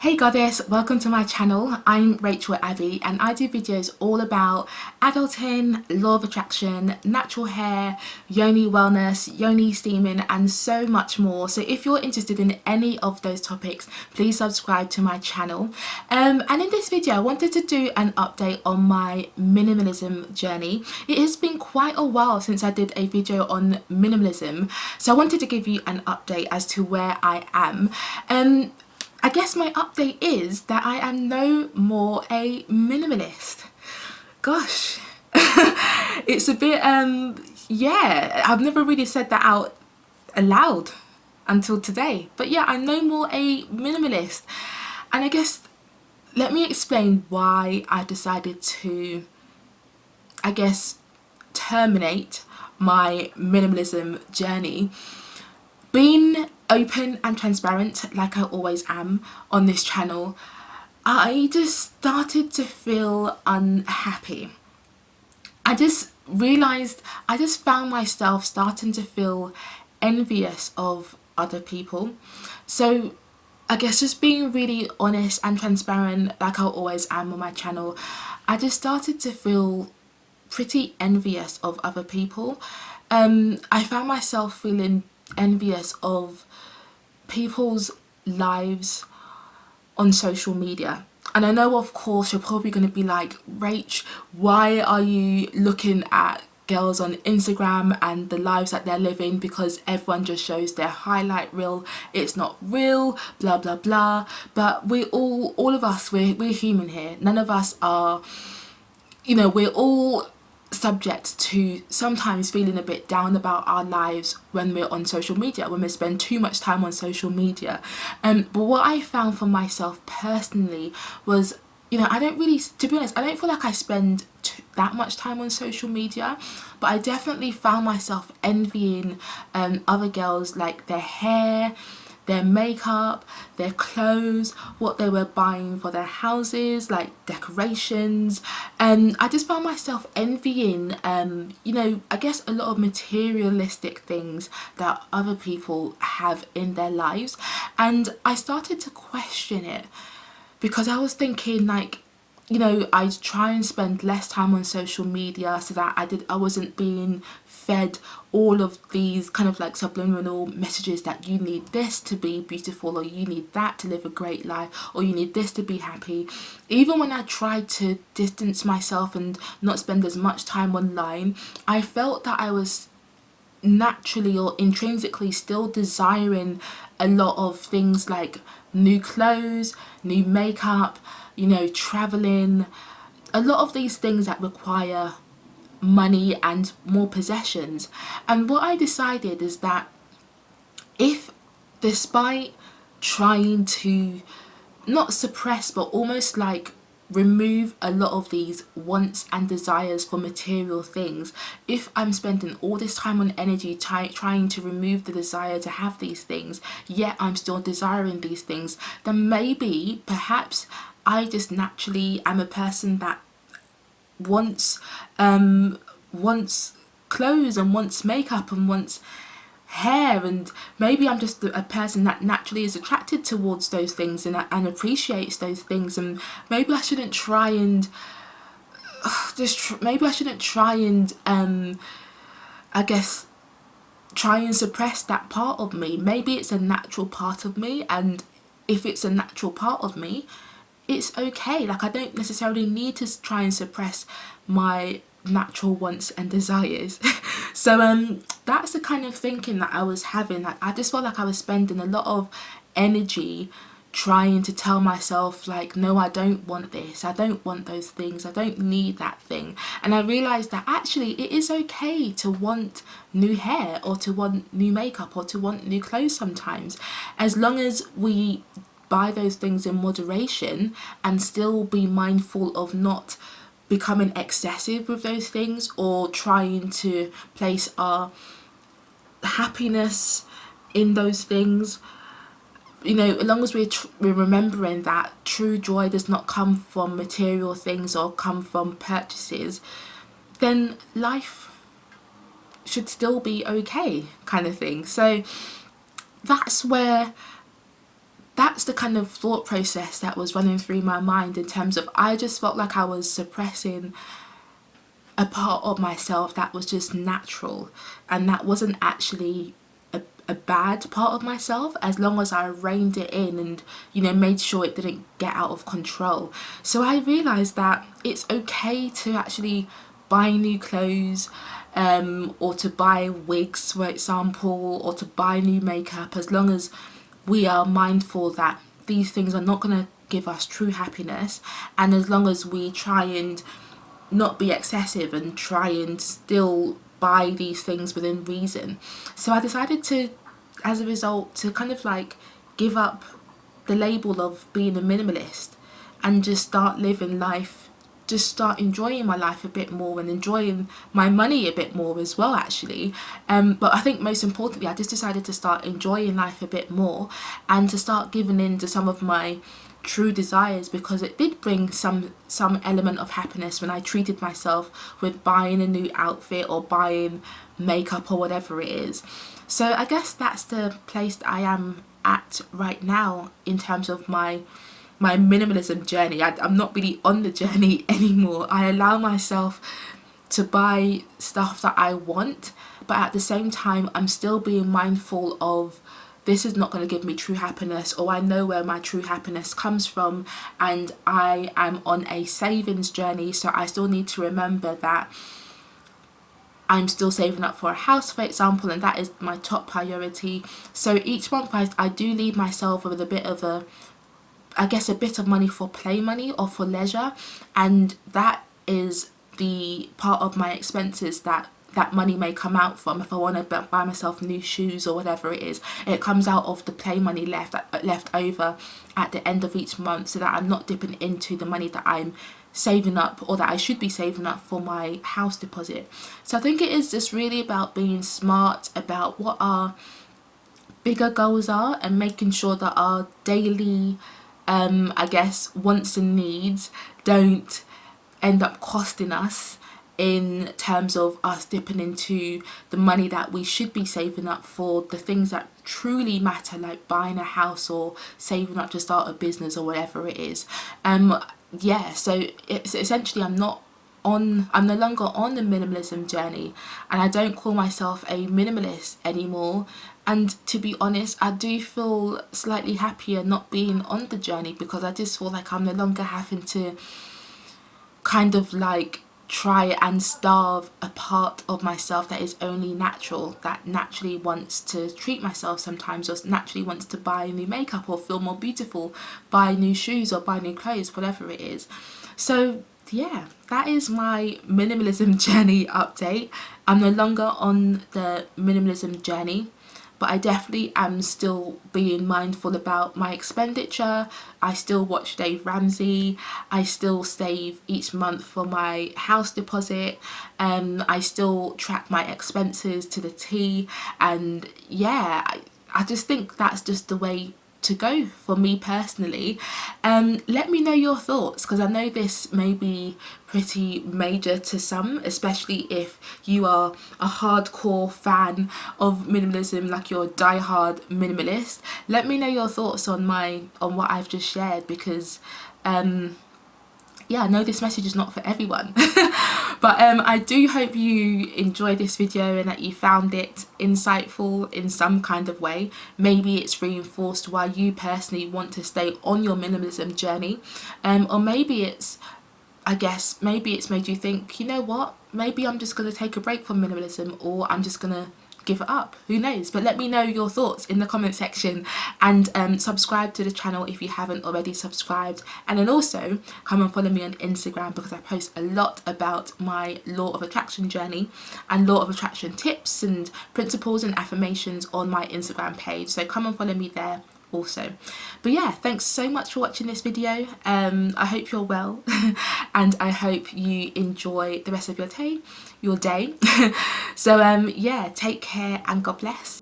Hey goddess, welcome to my channel. I'm Rachel Abbey and I do videos all about adulting, law of attraction, natural hair, yoni wellness, yoni steaming and so much more. So if you're interested in any of those topics, please subscribe to my channel. And in this video I wanted to do an update on my minimalism journey. It has been quite a while since I did a video on minimalism, so I wanted to give you an update as to where I am. I guess my update is that I am no more a minimalist. Gosh, it's a bit, yeah, I've never really said that out aloud until today. But yeah, I'm no more a minimalist. And I guess, let me explain why I decided to, I guess, terminate my minimalism journey. Being open and transparent like I always am on this channel, I just started to feel unhappy. I just found myself starting to feel envious of other people. So I guess just being really honest and transparent like I always am on my channel, I just started to feel pretty envious of other people. I found myself feeling envious of people's lives on social media. And I know, of course, you're probably going to be like, Rach, why are you looking at girls on Instagram and the lives that they're living, because everyone just shows their highlight reel, it's not real, blah blah blah. But we all of us, we're human here. None of us are, we're all subject to sometimes feeling a bit down about our lives when we're on social media, when we spend too much time on social media. But what I found for myself personally was, I don't really, to be honest, I don't feel like I spend that much time on social media, but I definitely found myself envying other girls, like their hair, their makeup, their clothes, what they were buying for their houses, like decorations. And I just found myself envying, I guess a lot of materialistic things that other people have in their lives. And I started to question it, because I was thinking, like, I try and spend less time on social media so that I wasn't being fed all of these kind of like subliminal messages that you need this to be beautiful, or you need that to live a great life, or you need this to be happy. Even when I tried to distance myself and not spend as much time online, I felt that I was naturally or intrinsically still desiring a lot of things like new clothes, new makeup, traveling, a lot of these things that require money and more possessions. And what I decided is that if, despite trying to not suppress but almost like remove a lot of these wants and desires for material things, if I'm spending all this time on energy trying to remove the desire to have these things, yet I'm still desiring these things, then maybe perhaps I just naturally am a person that wants clothes and wants makeup and wants hair, and maybe I'm just a person that naturally is attracted towards those things and appreciates those things. And maybe I shouldn't try and I guess try and suppress that part of me. Maybe it's a natural part of me, and if it's a natural part of me, it's okay. Like, I don't necessarily need to try and suppress my natural wants and desires. So that's the kind of thinking that I was having. Like, I just felt like I was spending a lot of energy trying to tell myself, like, no, I don't want this, I don't want those things, I don't need that thing. And I realized that actually it is okay to want new hair, or to want new makeup, or to want new clothes sometimes, as long as we buy those things in moderation and still be mindful of not becoming excessive with those things, or trying to place our happiness in those things. As long as we're remembering that true joy does not come from material things or come from purchases, then life should still be okay, kind of thing. So that's where that's the kind of thought process that was running through my mind, in terms of I just felt like I was suppressing a part of myself that was just natural, and that wasn't actually a bad part of myself, as long as I reined it in and, you know, made sure it didn't get out of control. So I realized that it's okay to actually buy new clothes, or to buy wigs, for example, or to buy new makeup, as long as we are mindful that these things are not going to give us true happiness, and as long as we try and not be excessive and try and still buy these things within reason. So I decided to, as a result, to kind of like give up the label of being a minimalist and just start living life, just start enjoying my life a bit more and enjoying my money a bit more as well, actually. But I think most importantly, I just decided to start enjoying life a bit more and to start giving in to some of my true desires, because it did bring some element of happiness when I treated myself with buying a new outfit or buying makeup or whatever it is. So I guess that's the place that I am at right now in terms of my minimalism journey. I'm not really on the journey anymore. I allow myself to buy stuff that I want, but at the same time I'm still being mindful of, this is not going to give me true happiness, or I know where my true happiness comes from, and I am on a savings journey, so I still need to remember that I'm still saving up for a house, for example, and that is my top priority. So each month I do leave myself with a bit of a bit of money for play money or for leisure, and that is the part of my expenses that money may come out from. If I want to buy myself new shoes or whatever it is, it comes out of the play money left over at the end of each month, so that I'm not dipping into the money that I'm saving up, or that I should be saving up for my house deposit. So I think it is just really about being smart about what our bigger goals are, and making sure that our daily wants and needs don't end up costing us, in terms of us dipping into the money that we should be saving up for the things that truly matter, like buying a house or saving up to start a business or whatever it is. So it's essentially I'm no longer on the minimalism journey, and I don't call myself a minimalist anymore. And to be honest, I do feel slightly happier not being on the journey, because I just feel like I'm no longer having to kind of like try and starve a part of myself that is only natural, that naturally wants to treat myself sometimes, or naturally wants to buy new makeup or feel more beautiful, buy new shoes or buy new clothes, whatever it is. So yeah, that is my minimalism journey update. I'm no longer on the minimalism journey, but I definitely am still being mindful about my expenditure. I still watch Dave Ramsey. I still save each month for my house deposit. I still track my expenses to the T. And yeah, I just think that's just the way to go for me personally. Let me know your thoughts, because I know this may be pretty major to some, especially if you are a hardcore fan of minimalism, like you're a die-hard minimalist. Let me know your thoughts on what I've just shared, because yeah, I know this message is not for everyone. But I do hope you enjoyed this video and that you found it insightful in some kind of way. Maybe it's reinforced why you personally want to stay on your minimalism journey, or maybe it's made you think, you know what, maybe I'm just going to take a break from minimalism, or I'm just going to give it up. Who knows? But let me know your thoughts in the comment section, and subscribe to the channel if you haven't already subscribed, and then also come and follow me on Instagram, because I post a lot about my law of attraction journey and law of attraction tips and principles and affirmations on my Instagram page, so come and follow me there also. But yeah, thanks so much for watching this video. I hope you're well and I hope you enjoy the rest of your day. So yeah, take care and God bless.